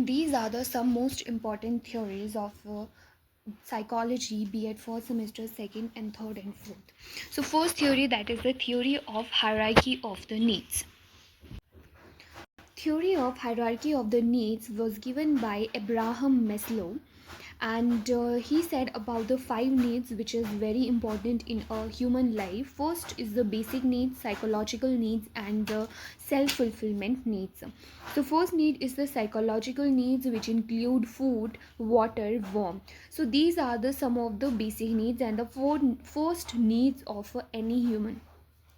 These are the some most important theories of psychology, be it first semester, second and third and fourth. So first theory, that is the theory of hierarchy of the needs. Theory of hierarchy of the needs was given by Abraham Maslow, and he said about the five needs which is very important in a human life. First is the basic needs, psychological needs and the self-fulfillment needs. So first need is the psychological needs, which include food, water, warmth. So these are the some of the basic needs and the first needs of any human.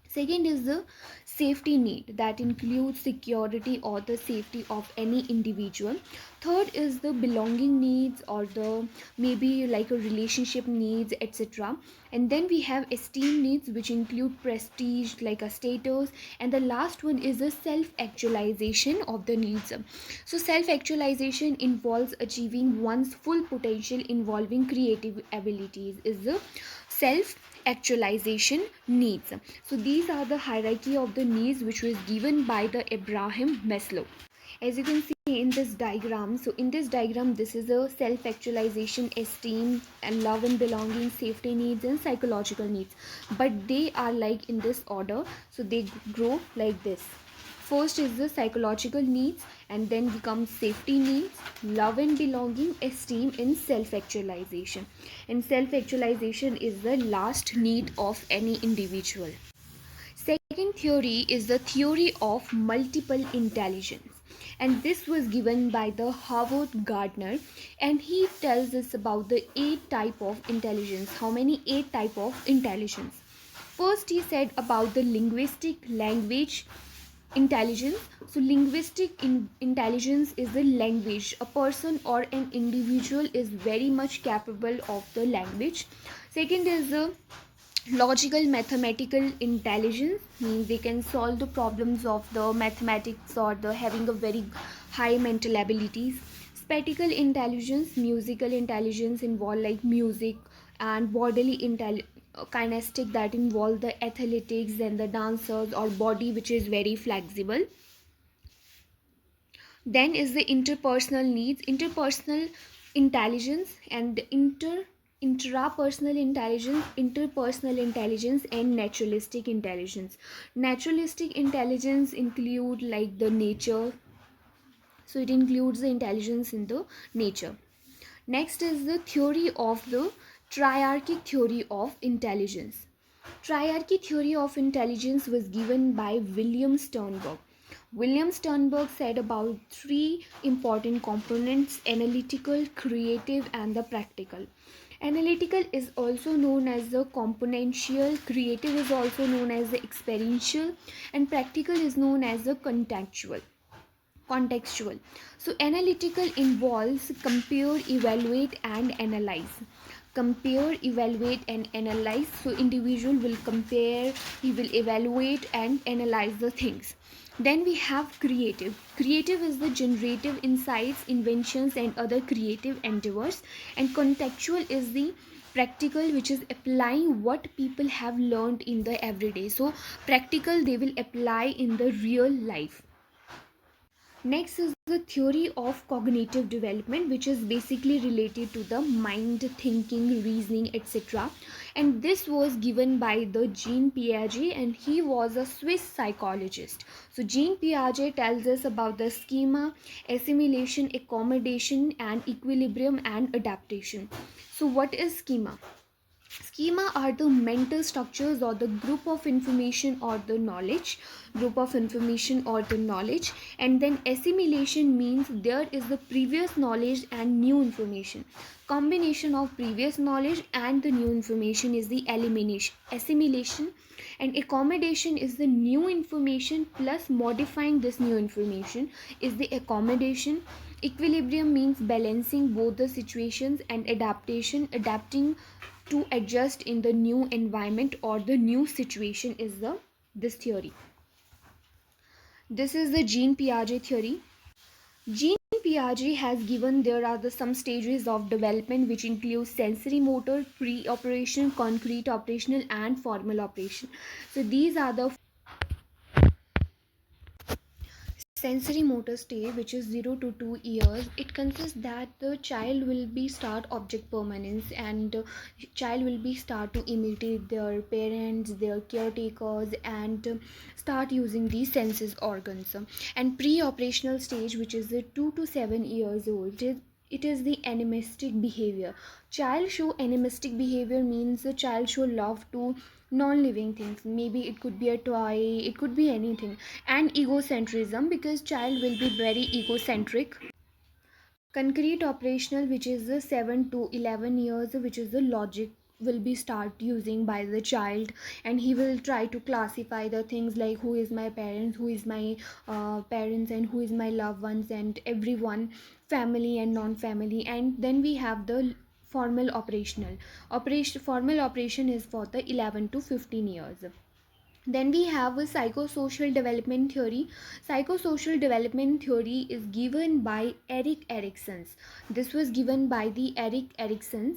Second is the safety need, that includes security or the safety of any individual. Third is the belonging needs or the maybe like a relationship needs, etc. And then we have esteem needs, which include prestige like a status. And the last one is the self actualization of the needs. So self actualization involves achieving one's full potential involving creative abilities, is the self actualization needs. So these are the hierarchy of the needs which was given by the Abraham Maslow. As you can see in this diagram, so in this diagram, this is a self actualization, esteem and love and belonging, safety needs and psychological needs, but they are like in this order, so they grow like this. First is the psychological needs, and then becomes safety needs, love and belonging, esteem, and self actualization. And self actualization is the last need of any individual. Second theory is the theory of multiple intelligence, and this was given by the Howard Gardner, and he tells us about the eight type of intelligence. How many? Eight type of intelligence. First, he said about the linguistic language intelligence. So linguistic intelligence is the language. A person or an individual is very much capable of the language. Second is the logical mathematical intelligence, means they can solve the problems of the mathematics or the having a very high mental abilities. Spatial intelligence, musical intelligence involve like music, and bodily kinesthetic, that involve the athletics and the dancers or body which is very flexible. Then is the interpersonal needs, interpersonal intelligence, and intrapersonal intelligence, interpersonal intelligence, and naturalistic intelligence. Naturalistic intelligence include like the nature, so it includes the intelligence in the nature. Next is the theory of the triarchic theory of intelligence. Triarchy theory of intelligence was given by William Sternberg. William Sternberg said about three important components: analytical, creative, and the practical. Analytical is also known as the componential, creative is also known as the experiential, and practical is known as the contextual. So analytical involves compare, evaluate and analyze. Compare, evaluate and analyze. So individual will compare, he will evaluate and analyze the things. Then we have creative. Creative is the generative insights, inventions and other creative endeavors. And contextual is the practical, which is applying what people have learned in the everyday. So practical, they will apply in the real life. Next is the theory of cognitive development, which is basically related to the mind, thinking, reasoning, etc. And this was given by the Jean Piaget, and he was a Swiss psychologist. So Jean Piaget tells us about the schema, assimilation, accommodation, and equilibrium and adaptation. So what is schema? Schema are the mental structures or the group of information or the knowledge, and then assimilation means there is the previous knowledge and new information. Combination of previous knowledge and the new information is the assimilation, and accommodation is the new information plus modifying this new information is the accommodation. Equilibrium means balancing both the situations, and adapting to adjust in the new environment or the new situation is the this theory. This is the Jean Piaget theory. Jean Piaget has given there are the some stages of development, which include sensory motor, pre-operation, concrete operational and formal operation. So these are the Sensory motor stage, which is 0 to 2 years, it consists that the child will be start object permanence, and child will be start to imitate their parents, their caretakers, and start using these senses organs. And pre-operational stage, which is 2 to 7 years old, it is the animistic behavior. Child show animistic behavior means the child show love to non-living things. Maybe it could be a toy, it could be anything. And egocentrism, because child will be very egocentric. Concrete operational, which is the 7 to 11 years, which is the logic will be start using by the child, and he will try to classify the things like who is my parents, who is my parents, and who is my loved ones, and everyone, family and non-family. And then we have the formal operational operation. Formal operation is for the 11 to 15 years. Then we have a psychosocial development theory. Psychosocial development theory is given by Erik Erikson. This was given by the Erik Erikson,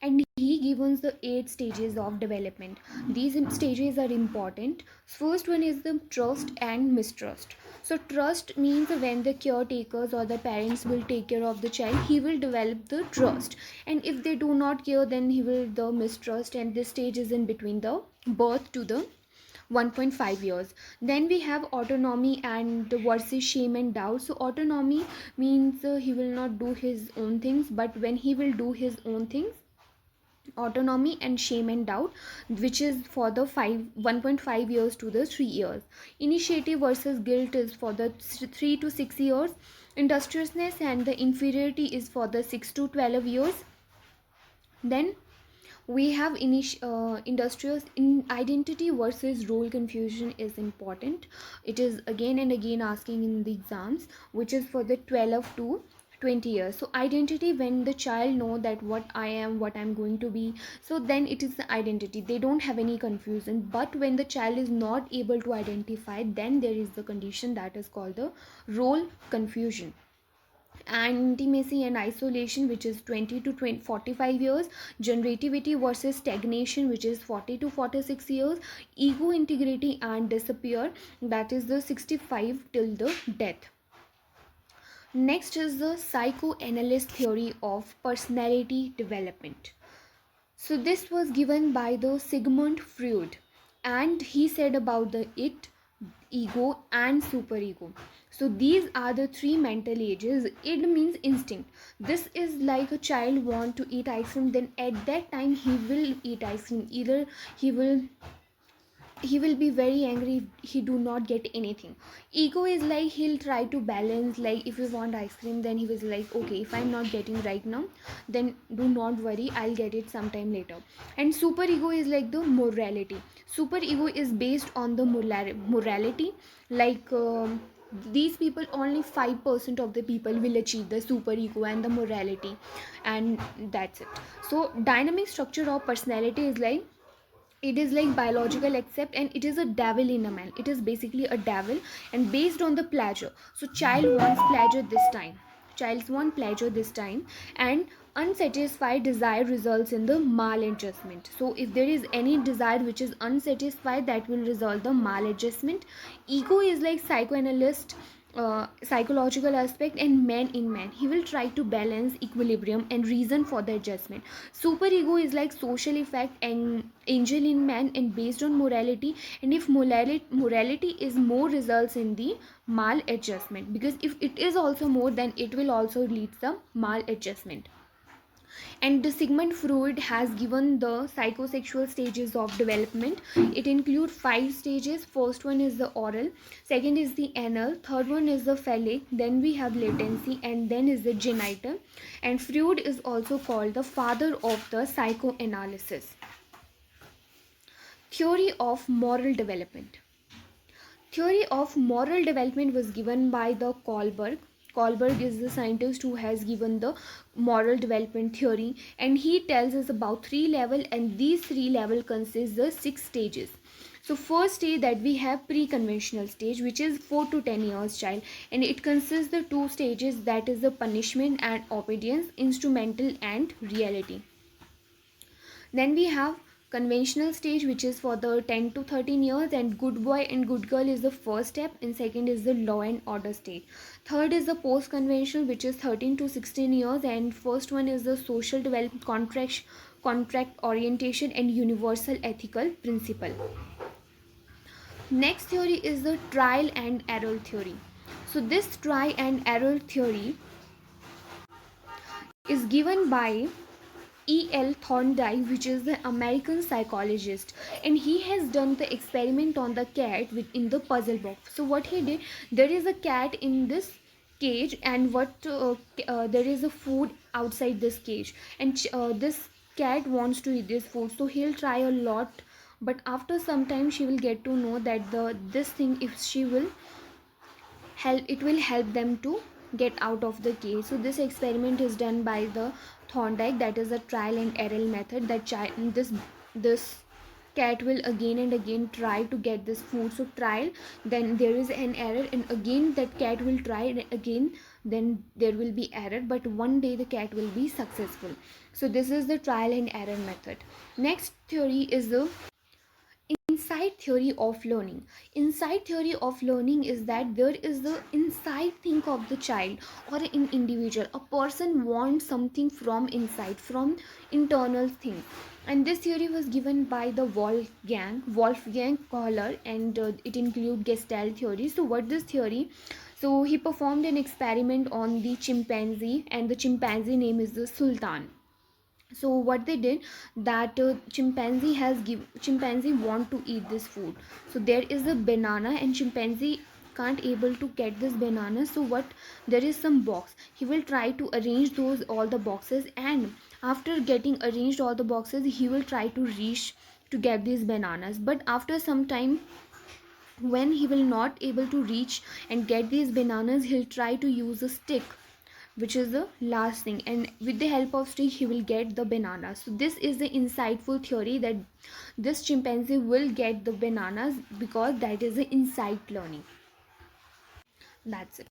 and he gives us the 8 stages of development. These stages are important. First one is the trust and mistrust. So trust means when the caretakers or the parents will take care of the child, he will develop the trust, and if they do not care, then he will the mistrust, and this stage is in between the birth to the 1.5 years. Then we have autonomy and versus shame and doubt. So autonomy means he will not do his own things, but when he will do his own things, autonomy. And shame and doubt, which is for the 1.5 years to the 3 years. Initiative versus guilt is for the 3 to 6 years. Industriousness and the inferiority is for the 6 to 12 years. Then we have industrious in identity versus role confusion is important. It is again and again asking in the exams, which is for the 12 to 20 years. So identity, when the child know that what I am, what I'm going to be, so then it is the identity, they don't have any confusion. But when the child is not able to identify, then there is the condition that is called the role confusion. And intimacy and isolation, which is 20 to 45 years. Generativity versus stagnation, which is 40 to 46 years. Ego integrity and disappear, that is the 65 till the death. Next is the psychoanalyst theory of personality development. So this was given by the Sigmund Freud, and he said about the it, ego and superego. So these are the three mental ages. It means instinct. This is like a child want to eat ice cream, then at that time he will eat ice cream. Either he will be very angry if he do not get anything. Ego is like he'll try to balance, like if you want ice cream, then he was like, okay, if I'm not getting right now, then do not worry, I'll get it sometime later. And super ego is like the morality. Super ego is based on the morality, like these people, only 5% of the people will achieve the super ego and the morality, and that's it. So dynamic structure of personality is like, it is like biological accept, and it is a devil in a man. It is basically a devil, and based on the pleasure. So child wants pleasure this time, childs want pleasure this time, and unsatisfied desire results in the maladjustment. So if there is any desire which is unsatisfied, that will result the maladjustment. Ego is like psychoanalyst, psychological aspect, and man in man, he will try to balance equilibrium and reason for the adjustment. Superego is like social effect and angel in man, and based on morality. And if morality is more, results in the maladjustment, because if it is also more, then it will also lead some maladjustment. And the Sigmund Freud has given the psychosexual stages of development. It includes 5 stages. First one is the oral, second is the anal, third one is the phallic, then we have latency, and then is the genital. And Freud is also called the father of the psychoanalysis. Theory of moral development. Theory of moral development was given by the Kohlberg. Kohlberg is the scientist who has given the moral development theory, and he tells us about 3 levels, and these 3 levels consist the 6 stages. So first stage that we have pre-conventional stage, which is 4 to 10 years child, and it consists the 2 stages, that is the punishment and obedience, instrumental and reality. Then we have conventional stage, which is for the 10 to 13 years, and good boy and good girl is the first step, and second is the law and order stage. Third is the post conventional, which is 13 to 16 years, and first one is the social development, contract orientation, and universal ethical principle. Next theory is the trial and error theory. So this trial and error theory is given by E.L. Thorndike, which is the American psychologist, and he has done the experiment on the cat within the puzzle box. So what he did, there is a cat in this cage, and there is a food outside this cage, and this cat wants to eat this food, so he'll try a lot, but after some time she will get to know that the this thing, if she will help, it will help them to get out of the cage. So this experiment is done by the Thorndike, that is a trial and error method, that this cat will again and again try to get this food. So trial, then there is an error, and again that cat will try, and again then there will be error, but one day the cat will be successful. So this is the trial and error method. Next theory is the insight theory of learning. Insight theory of learning is that there is the inside thing of the child or an individual. A person wants something from inside, from internal thing. And this theory was given by the Wolfgang Kohler, and it includes Gestalt theory. So what this theory? So he performed an experiment on the chimpanzee, and the chimpanzee name is the Sultan. So what they did, that chimpanzee want to eat this food. So there is a banana, and chimpanzee can't able to get this banana. So what, there is some box, he will try to arrange those all the boxes, and after getting arranged all the boxes, he will try to reach to get these bananas. But after some time, when he will not able to reach and get these bananas, he'll try to use a stick, which is the last thing, and with the help of stick he will get the banana. So this is the insightful theory, that this chimpanzee will get the bananas because that is the insight learning. That's it.